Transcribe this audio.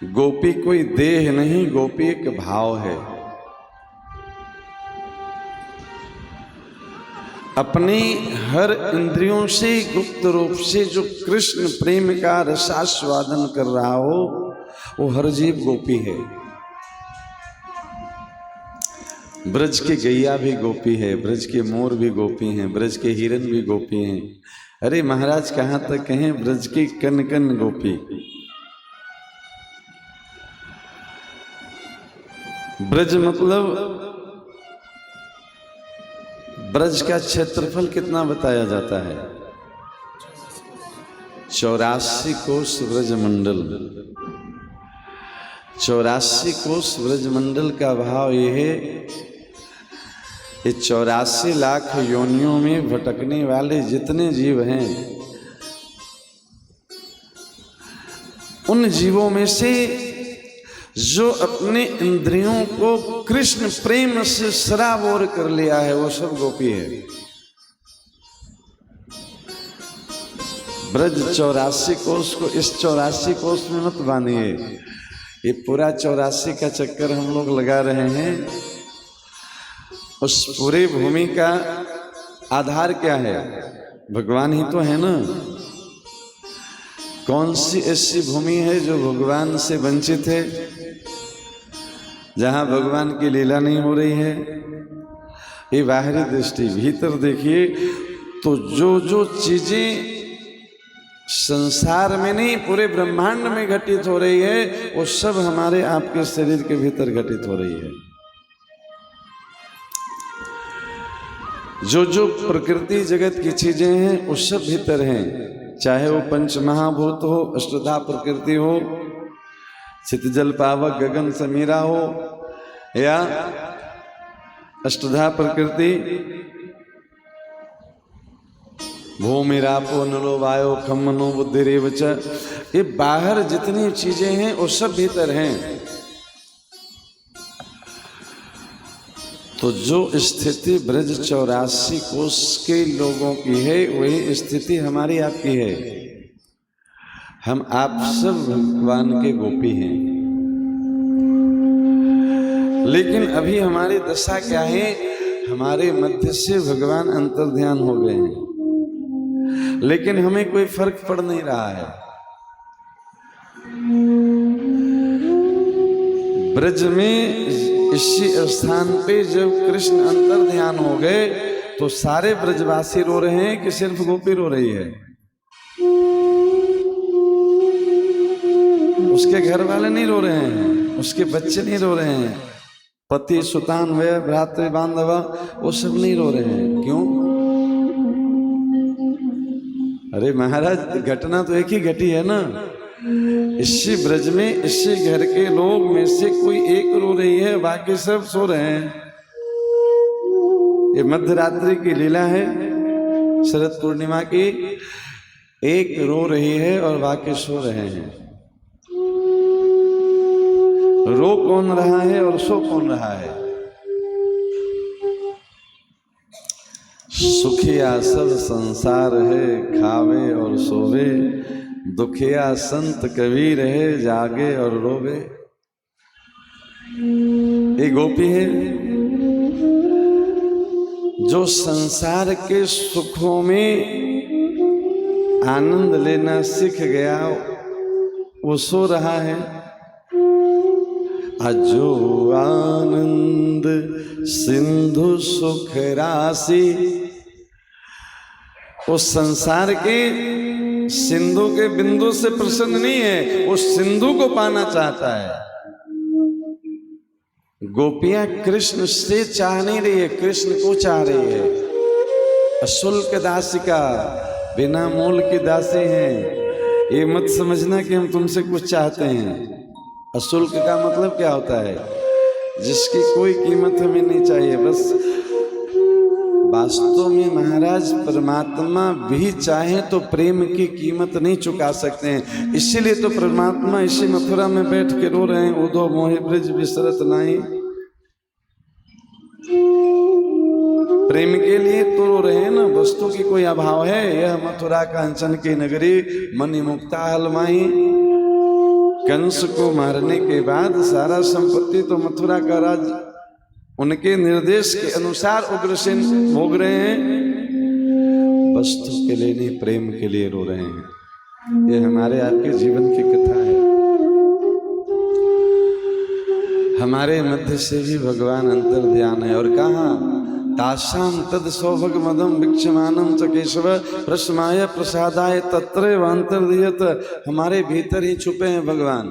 गोपी कोई देह नहीं, गोपी एक भाव है। अपनी हर इंद्रियों से गुप्त रूप से जो कृष्ण प्रेम का रसास्वादन कर रहा हो वो हर जीव गोपी है। ब्रज के गैया भी गोपी है, ब्रज के मोर भी गोपी हैं, ब्रज के हिरन भी गोपी हैं। अरे महाराज कहाँ तक कहें, ब्रज की कन कन गोपी। ब्रज मतलब ब्रज का क्षेत्रफल कितना बताया जाता है? 84 कोस ब्रज मंडल। 84 कोस ब्रज मंडल का भाव ये है, ये 84 लाख योनियों में भटकने वाले जितने जीव हैं, उन जीवों में से जो अपने इंद्रियों को कृष्ण प्रेम से सराबोर कर लिया है वो सब गोपी है। ब्रज 84 कोस को इस 84 कोस में मत बांधिए। ये पूरा 84 का चक्कर हम लोग लगा रहे हैं। उस पूरी भूमि का आधार क्या है? भगवान ही तो है ना। कौन सी ऐसी भूमि है जो भगवान से वंचित है, जहां भगवान की लीला नहीं हो रही है? ये बाहरी दृष्टि। भीतर देखिए तो जो जो चीजें संसार में नहीं पूरे ब्रह्मांड में घटित हो रही है वो सब हमारे आपके शरीर के भीतर घटित हो रही है। जो जो प्रकृति जगत की चीजें हैं वो सब भीतर हैं, चाहे वो पंच महाभूत हो, अष्टधा प्रकृति हो, चितजल पावक गगन समीरा हो, या अष्टधा प्रकृति भूमिरापो नलो वायो खम मनो बुद्धि रेवच। ये बाहर जितनी चीजें हैं वो सब भीतर हैं। तो जो स्थिति ब्रज 84 कोस के लोगों की है वही स्थिति हमारी आपकी है। हम आप सब भगवान के गोपी हैं। लेकिन अभी हमारी दशा क्या है? हमारे मध्य से भगवान अंतर्ध्यान हो गए हैं, लेकिन हमें कोई फर्क पड़ नहीं रहा है। ब्रज में इसी स्थान पे जब कृष्ण अंतर्ध्यान हो गए तो सारे ब्रजवासी रो रहे हैं कि सिर्फ गोपी रो रही है? उसके घर वाले नहीं रो रहे हैं, उसके बच्चे नहीं रो रहे हैं, पति सुतान व भ्रातृ बांधव वो सब नहीं रो रहे हैं। क्यों? अरे महाराज घटना तो एक ही घटी है ना। इसी ब्रज में इसी घर के लोग में से कोई एक रो रही है, बाकी सब सो रहे हैं। ये मध्यरात्रि की लीला है, शरद पूर्णिमा की। एक रो रही है और बाकी सो रहे हैं। रो कौन रहा है और सो कौन रहा है? सुखिया सब संसार है, खावे और सोवे, दुखिया संत कबीर है, जागे और रोवे। ये गोपी है जो संसार के सुखों में आनंद लेना सीख गया, वो सो रहा है। अजो आनंद सिंधु सुख राशि, वो संसार के सिंधु के बिंदु से प्रसन्न नहीं है, वो सिंधु को पाना चाहता है। गोपियां कृष्ण से चाह नहीं रही है, कृष्ण को चाह रही है। अशुल्क दासिका, बिना मूल की दासी हैं। ये मत समझना कि हम तुमसे कुछ चाहते हैं। अशुल्क का मतलब क्या होता है? जिसकी कोई कीमत हमें नहीं चाहिए। बस वास्तव में महाराज परमात्मा भी चाहे तो प्रेम की कीमत नहीं चुका सकते हैं। इसीलिए तो परमात्मा इसी मथुरा में बैठ के रो रहे हैं, उदो मोहि ब्रज बिसरत नाही। प्रेम के लिए तो रो रहे हैं ना, वस्तु की कोई अभाव है? यह मथुरा कांचन की नगरी मणि मुक्ता हलमाई। कंस को मारने के बाद सारा संपत्ति तो मथुरा का राज उनके निर्देश के अनुसार उग्रसेन भोग रहे हैं, वस्तु के लिए नहीं प्रेम के लिए रो रहे हैं। ये हमारे आपके जीवन की कथा है। हमारे मध्य से भी भगवान अंतर्ध्यान है। और कहा तासाम तद सौभग मदम भिक्षमानम च केशव प्रसमाय प्रसादाय तत्रैव अंतर्धीयत, हमारे भीतर ही छुपे हैं भगवान।